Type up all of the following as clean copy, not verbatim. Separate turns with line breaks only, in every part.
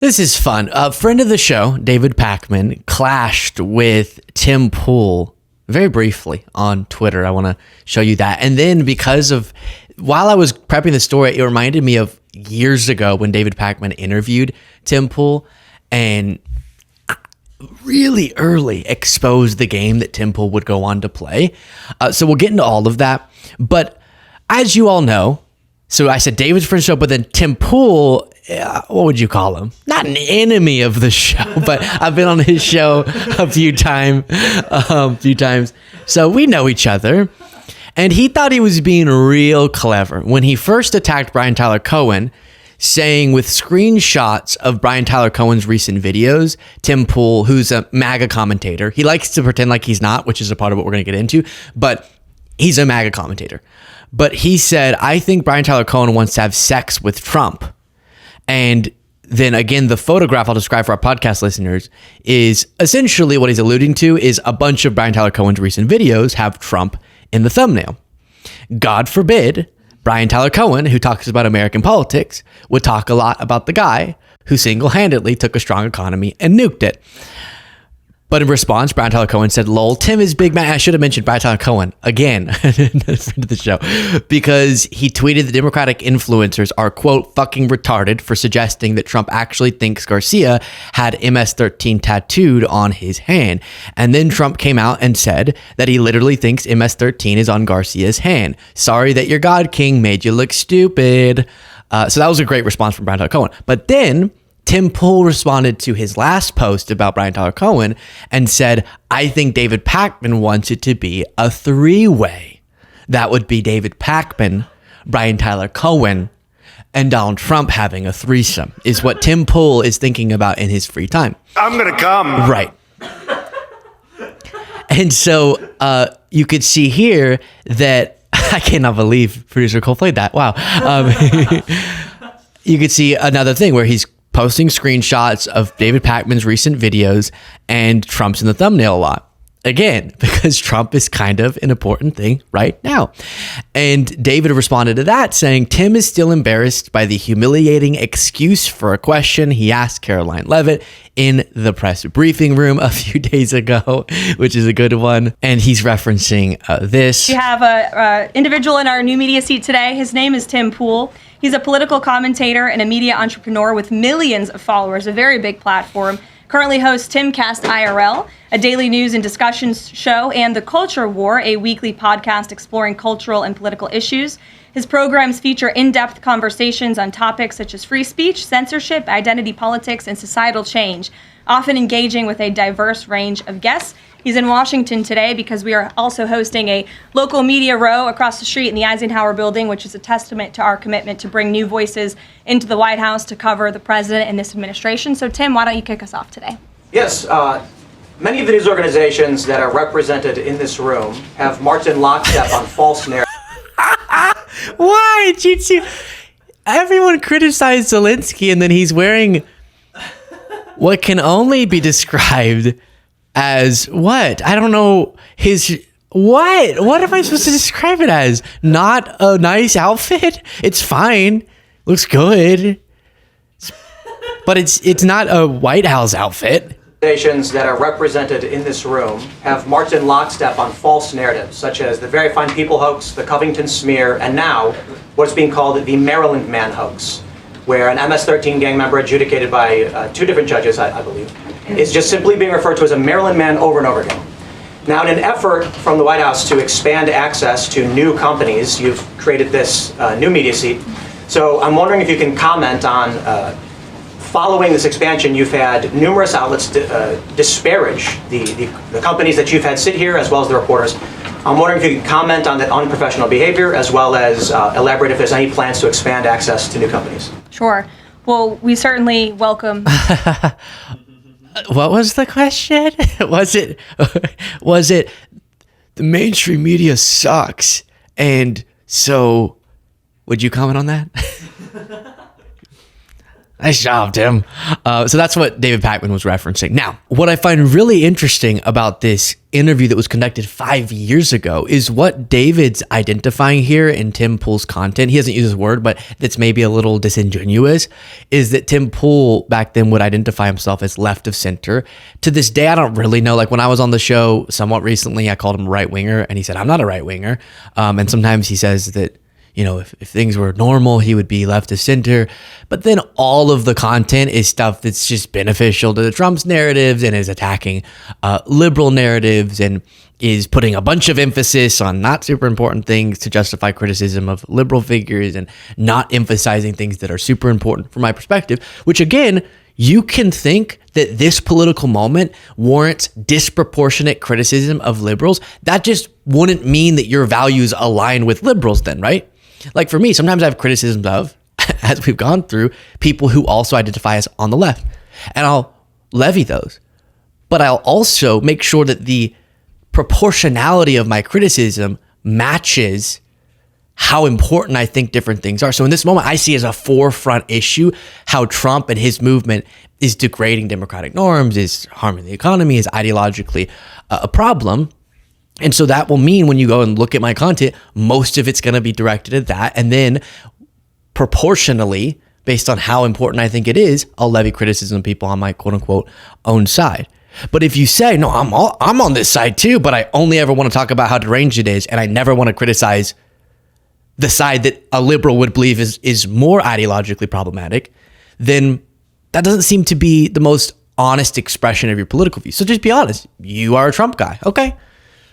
This is fun. A friend of the show, David Pakman, clashed with Tim Pool very briefly on Twitter. I want to show you that. And then while I was prepping the story, it reminded me of years ago when David Pakman interviewed Tim Pool and really early exposed the game that Tim Pool would go on to play. So we'll get into all of that. But as you all know, so I said David's friend show, but then Tim Pool, what would you call him? Not an enemy of the show, but I've been on his show a few times. So we know each other. And he thought he was being real clever when he first attacked Brian Tyler Cohen, saying with screenshots of Brian Tyler Cohen's recent videos, Tim Pool, who's a MAGA commentator, he likes to pretend like he's not, which is a part of what we're going to get into, but he's a MAGA commentator. But he said, I think Brian Tyler Cohen wants to have sex with Trump. And then again, the photograph I'll describe for our podcast listeners is essentially what he's alluding to is a bunch of Brian Tyler Cohen's recent videos have Trump in the thumbnail. God forbid Brian Tyler Cohen, who talks about American politics, would talk a lot about the guy who single-handedly took a strong economy and nuked it. But in response, Brian Tyler Cohen said, lol, Tim is big man. I should have mentioned Brian Tyler Cohen again, friend of the show, because he tweeted the Democratic influencers are, quote, fucking retarded for suggesting that Trump actually thinks Garcia had MS-13 tattooed on his hand. And then Trump came out and said that he literally thinks MS-13 is on Garcia's hand. Sorry that your God King made you look stupid. So that was a great response from Brian Tyler Cohen. But then Tim Pool responded to his last post about Brian Tyler Cohen and said, I think David Pakman wants it to be a three-way. That would be David Pakman, Brian Tyler Cohen, and Donald Trump having a threesome, is what Tim Pool is thinking about in his free time.
I'm going to come.
Right. And so you could see here that, I cannot believe producer Cole played that. Wow. You could see another thing where he's posting screenshots of David Pakman's recent videos and Trump's in the thumbnail a lot. Again, because Trump is kind of an important thing right now. And David responded to that saying, Tim is still embarrassed by the humiliating excuse for a question he asked Caroline Leavitt in the press briefing room a few days ago, which is a good one. And he's referencing this.
We have an individual in our new media seat today. His name is Tim Pool. He's a political commentator and a media entrepreneur with millions of followers, a very big platform. Currently hosts Timcast IRL, a daily news and discussions show, and The Culture War, a weekly podcast exploring cultural and political issues. His programs feature in-depth conversations on topics such as free speech, censorship, identity politics, and societal change, often engaging with a diverse range of guests. He's in Washington today because we are also hosting a local media row across the street in the Eisenhower building, which is a testament to our commitment to bring new voices into the White House to cover the president and this administration. So, Tim, why don't you kick us off today?
Yes. Many of the news organizations that are represented in this room have marched in lockstep on false narratives.
Why? Everyone criticized Zelensky, and then he's wearing what can only be described as what? I don't know. What? What am I supposed to describe it as? Not a nice outfit? It's fine. Looks good. But it's not a White House outfit.
Organizations that are represented in this room have marched in lockstep on false narratives, such as the Very Fine People hoax, the Covington smear, and now what's being called the Maryland Man hoax, where an MS-13 gang member adjudicated by two different judges, I believe, is just simply being referred to as a Maryland Man over and over again. Now, in an effort from the White House to expand access to new companies, you've created this new media seat. So I'm wondering if you can comment on, following this expansion, you've had numerous outlets disparage the companies that you've had sit here, as well as the reporters. I'm wondering if you can comment on that unprofessional behavior, as well as elaborate if there's any plans to expand access to new companies.
Sure. Well, we certainly welcome.
What was the question? Was it the mainstream media sucks? And so, would you comment on that? Nice job, Tim. So that's what David Pakman was referencing. Now, what I find really interesting about this interview that was conducted 5 years ago is what David's identifying here in Tim Pool's content. He doesn't use this word, but that's maybe a little disingenuous, is that Tim Pool back then would identify himself as left of center. To this day, I don't really know. Like when I was on the show somewhat recently, I called him a right winger and he said, I'm not a right winger. And sometimes he says that, you know, if things were normal, he would be left of center. But then all of the content is stuff that's just beneficial to the Trump's narratives and is attacking liberal narratives and is putting a bunch of emphasis on not super important things to justify criticism of liberal figures and not emphasizing things that are super important from my perspective, which again, you can think that this political moment warrants disproportionate criticism of liberals. That just wouldn't mean that your values align with liberals then, right? Like for me, sometimes I have criticisms of, as we've gone through, people who also identify as on the left. And I'll levy those. But I'll also make sure that the proportionality of my criticism matches how important I think different things are. So in this moment, I see as a forefront issue how Trump and his movement is degrading democratic norms, is harming the economy, is ideologically a problem. And so that will mean when you go and look at my content, most of it's going to be directed at that. And then proportionally, based on how important I think it is, I'll levy criticism of people on my quote unquote own side. But if you say, no, I'm on this side too, but I only ever want to talk about how deranged it is, and I never want to criticize the side that a liberal would believe is more ideologically problematic, then that doesn't seem to be the most honest expression of your political views. So just be honest. You are a Trump guy. Okay.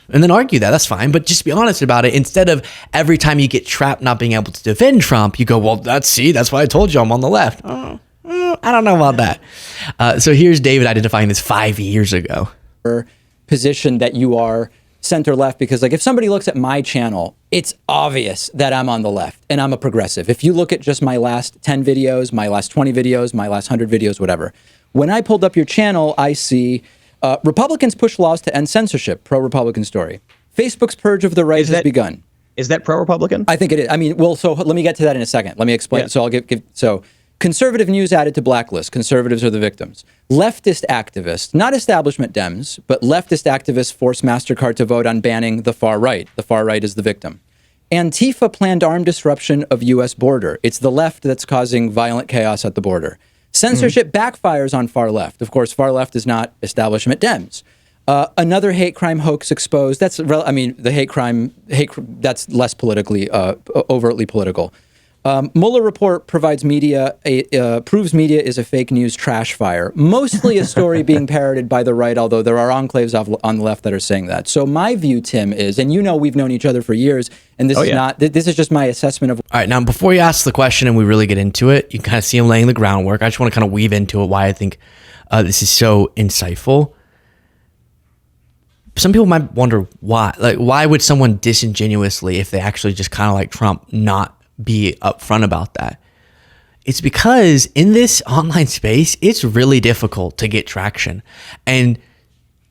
And then argue that's fine, but just be honest about it. Instead of every time you get trapped not being able to defend Trump, you go, well, that's why I told you I'm on the left. I don't know about that. So here's David identifying this 5 years ago.
Position that you are center left, because like if somebody looks at my channel, it's obvious that I'm on the left and I'm a progressive. If you look at just my last 10 videos, my last 20 videos, my last 100 videos, whatever, when I pulled up your channel, I see Republicans push laws to end censorship, pro-Republican story. Facebook's purge of the right has begun.
Is that pro-Republican?
I think it is. I mean, well, so let me get to that in a second. Let me explain. Yeah. So I'll so conservative news added to blacklist. Conservatives are the victims. Leftist activists, not establishment Dems, but leftist activists force MasterCard to vote on banning the far right. The far right is the victim. Antifa planned armed disruption of U.S. border. It's the left that's causing violent chaos at the border. Censorship backfires on far left. Of course, far left is not establishment Dems. Another hate crime hoax exposed. The hate crime, that's less politically, overtly political. Mueller report provides proves media is a fake news trash fire. Mostly a story being parroted by the right, although there are enclaves on the left that are saying that. So my view, Tim, is, and you know we've known each other for years, and this is just my assessment of...
All right, now before you ask the question and we really get into it, you can kind of see him laying the groundwork. I just want to kind of weave into it why I think this is so insightful. Some people might wonder why. Like, why would someone disingenuously, if they actually just kind of like Trump, not be upfront about that? It's because in this online space, it's really difficult to get traction. And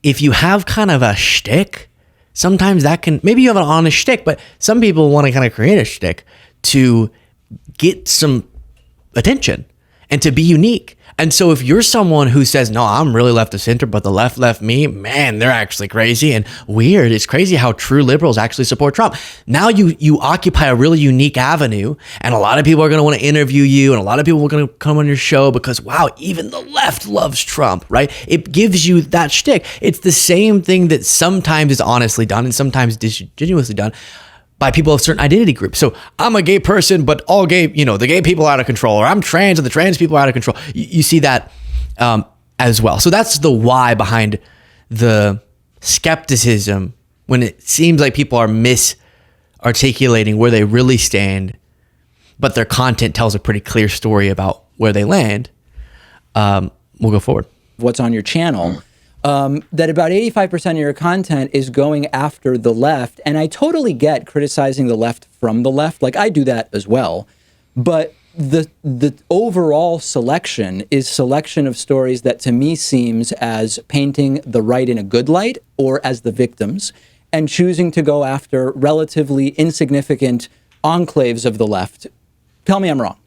if you have kind of a shtick, sometimes that can, maybe you have an honest shtick, but some people want to kind of create a shtick to get some attention and to be unique. And so if you're someone who says, no, I'm really left of center, but the left left me, man, they're actually crazy and weird. It's crazy how true liberals actually support Trump. Now you occupy a really unique avenue, and a lot of people are going to want to interview you, and a lot of people are going to come on your show because, wow, even the left loves Trump, right? It gives you that shtick. It's the same thing that sometimes is honestly done and sometimes disingenuously done by people of certain identity groups. So I'm a gay person, but all gay, the gay people are out of control, or I'm trans and the trans people are out of control. You see that as well. So that's the why behind the skepticism when it seems like people are misarticulating where they really stand, but their content tells a pretty clear story about where they land. We'll go forward.
What's on your channel? That about 85% of your content is going after the left. And I totally get criticizing the left from the left. Like, I do that as well. But the overall selection is selection of stories that to me seems as painting the right in a good light or as the victims, and choosing to go after relatively insignificant enclaves of the left. Tell me I'm wrong.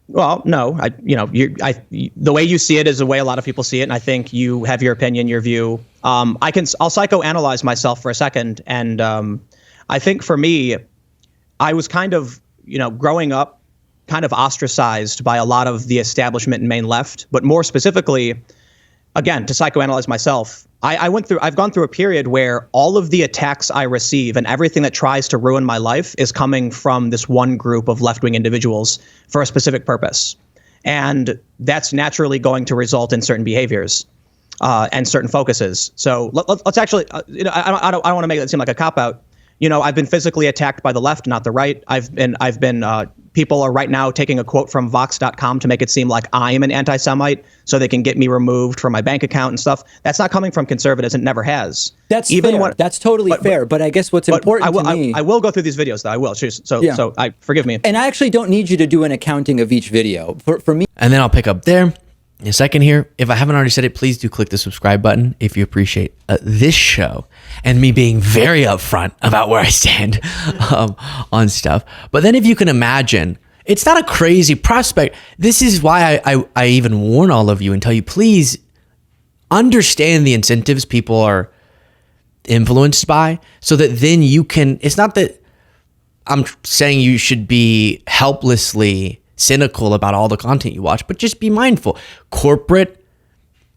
Well, no, the way you see it is the way a lot of people see it, and I think you have your opinion, your view. I'll psychoanalyze myself for a second, and I think for me, I was kind of, growing up, kind of ostracized by a lot of the establishment and main left, but more specifically, again, to psychoanalyze myself, I've gone through a period where all of the attacks I receive and everything that tries to ruin my life is coming from this one group of left-wing individuals for a specific purpose. And that's naturally going to result in certain behaviors and certain focuses. So let's actually, I don't want to make it seem like a cop-out. I've been physically attacked by the left, not the right. People are right now taking a quote from Vox.com to make it seem like I am an anti-Semite so they can get me removed from my bank account and stuff. That's not coming from conservatives. It never has.
That's fair. That's totally fair. But I guess what's important to me...
I will go through these videos, though. I will. So forgive me.
And I actually don't need you to do an accounting of each video. For me...
And then I'll pick up there in a second here. If I haven't already said it, please do click the subscribe button if you appreciate this show and me being very upfront about where I stand on stuff. But then if you can imagine, it's not a crazy prospect. This is why I even warn all of you and tell you, please understand the incentives people are influenced by so that then you can, it's not that I'm saying you should be helplessly cynical about all the content you watch, but just be mindful. Corporate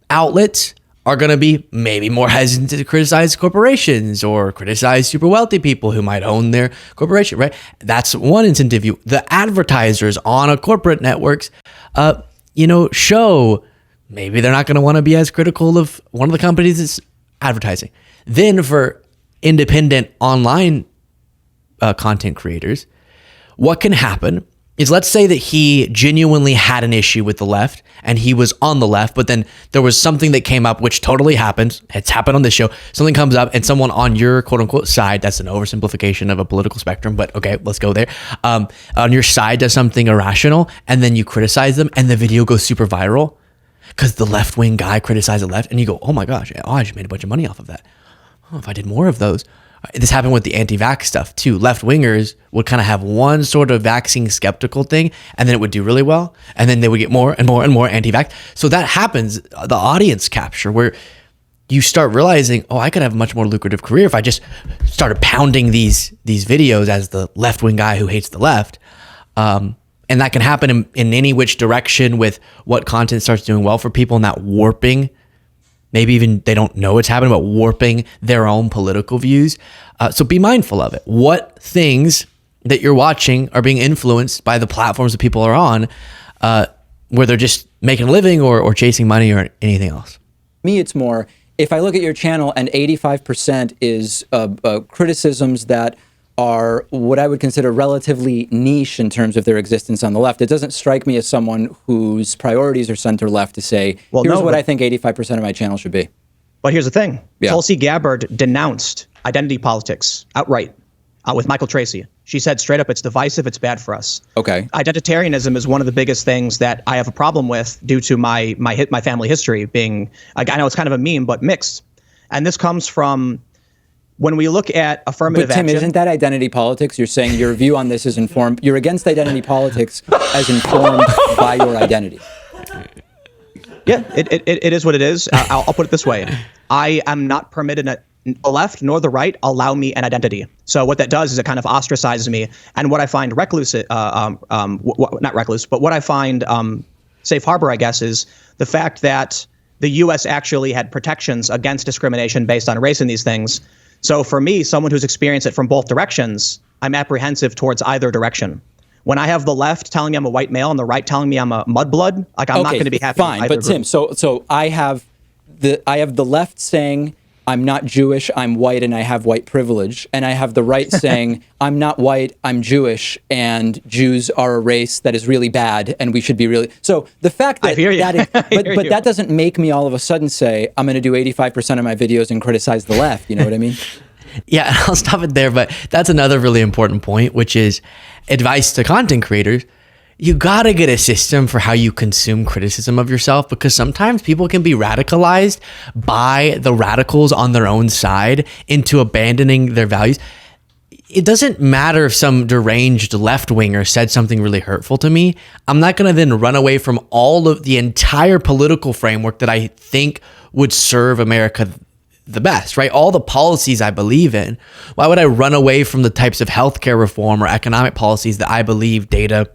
outlets are going to be maybe more hesitant to criticize corporations or criticize super wealthy people who might own their corporation, right? That's one incentive. The advertisers on a corporate networks, show maybe they're not going to want to be as critical of one of the companies that's advertising. Then for independent online content creators, what can happen is, let's say that he genuinely had an issue with the left and he was on the left, but then there was something that came up, which totally happens. It's happened on this show. Something comes up and someone on your quote unquote side, that's an oversimplification of a political spectrum, but okay, let's go there. On your side does something irrational and then you criticize them and the video goes super viral because the left wing guy criticized the left and you go, oh my gosh, I just made a bunch of money off of that. Oh, if I did more of those. This happened with the anti-vax stuff too. Left wingers would kind of have one sort of vaccine skeptical thing, and then it would do really well, and then they would get more and more and more anti-vax. So that happens, the audience capture, where you start realizing, oh, I could have a much more lucrative career if I just started pounding these videos as the left-wing guy who hates the left. And that can happen in any which direction with what content starts doing well for people and that warping. Maybe even they don't know it's happening, but warping their own political views. So be mindful of it. What things that you're watching are being influenced by the platforms that people are on, where they're just making a living or chasing money or anything else?
Me, it's more, if I look at your channel and 85% is criticisms that are what I would consider relatively niche in terms of their existence on the left. It doesn't strike me as someone whose priorities are center left to say, here's what I think 85% of my channel should be.
But here's the thing. Yeah. Tulsi Gabbard denounced identity politics outright with Michael Tracy. She said straight up, it's divisive, it's bad for us.
Okay.
Identitarianism is one of the biggest things that I have a problem with due to my family history being, I know it's kind of a meme, but mixed. And this comes from... When we look at affirmative action...
But Tim, isn't that identity politics? You're saying your view on this is informed... You're against identity politics as informed by your identity.
Yeah, it is what it is. I'll put it this way. I am not permitted the left nor the right allow me an identity. So what that does is it kind of ostracizes me. And what I find recluse... not recluse, but what I find safe harbor, I guess, is the fact that the U.S. actually had protections against discrimination based on race in these things. So for me, someone who's experienced it from both directions, I'm apprehensive towards either direction. When I have the left telling me I'm a white male and the right telling me I'm a mudblood, like I'm not going to be happy.
Fine, but Tim, so I have the left saying I'm not Jewish, I'm white, and I have white privilege, and I have the right saying I'm not white, I'm Jewish, and Jews are a race that is really bad, and we should be really. So the fact that but that doesn't make me all of a sudden say I'm going to do 85% of my videos and criticize the left. You know what I mean?
Yeah, I'll stop it there, but that's another really important point, which is advice to content creators. You gotta get a system for how you consume criticism of yourself, because sometimes people can be radicalized by the radicals on their own side into abandoning their values. it doesn't matter if some deranged left winger said something really hurtful to me. I'm not going to then run away from all of the entire political framework that I think would serve America the best, right? All the policies I believe in. Why would I run away from the types of healthcare reform or economic policies that I believe data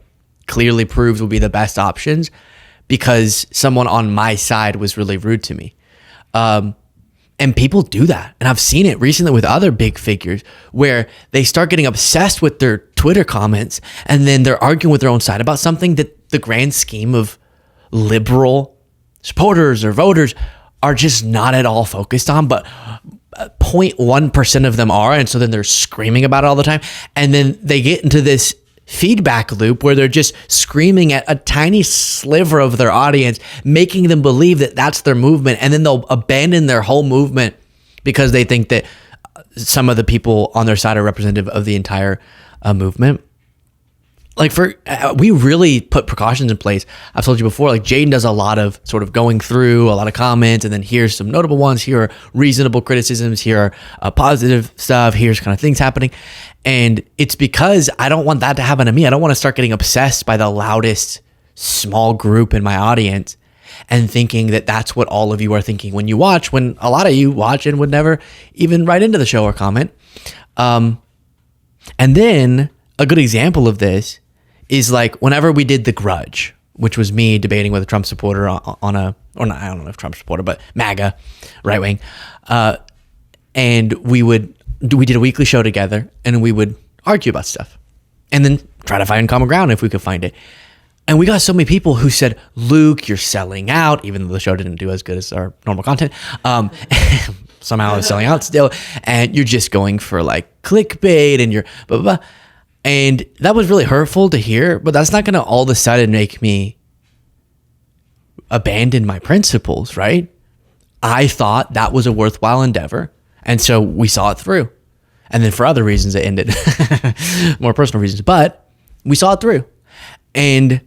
clearly proves will be the best options because someone on my side was really rude to me? And people do that. And I've seen it recently with other big figures where they start getting obsessed with their Twitter comments and then they're arguing with their own side about something that the grand scheme of liberal supporters or voters are just not at all focused on, but 0.1% of them are. And so then they're screaming about it all the time. And then they get into this feedback loop where they're just screaming at a tiny sliver of their audience, making them believe that that's their movement. And then they'll abandon their whole movement because they think that some of the people on their side are representative of the entire movement. Like we really put precautions in place. I've told you before, like Jaden does a lot of sort of going through a lot of comments and then here's some notable ones. Here are reasonable criticisms. Here are positive stuff. Here's kind of things happening. And it's because I don't want that to happen to me. I don't want to start getting obsessed by the loudest small group in my audience and thinking that that's what all of you are thinking when you watch, when a lot of you watch and would never even write into the show or comment. And then a good example of this is like whenever we did The Grudge, which was me debating with a Trump supporter on a, or not, I don't know if Trump supporter, but MAGA, right wing. And we did a weekly show together and we would argue about stuff and then try to find common ground if we could find it. And we got so many people who said, Luke, you're selling out, even though the show didn't do as good as our normal content. Somehow it's selling out still. And you're just going for like clickbait and you're blah, blah, blah. And that was really hurtful to hear, but that's not going to all of a sudden make me abandon my principles, right? I thought that was a worthwhile endeavor. And so we saw it through. And then for other reasons, it ended. More personal reasons. But we saw it through. And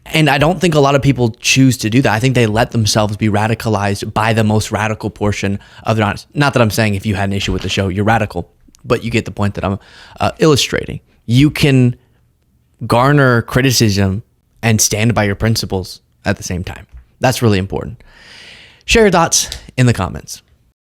I don't think a lot of people choose to do that. I think they let themselves be radicalized by the most radical portion of their audience. Not that I'm saying if you had an issue with the show, you're radical. But you get the point that I'm illustrating. You can garner criticism and stand by your principles at the same time. That's really important. Share your thoughts in the comments.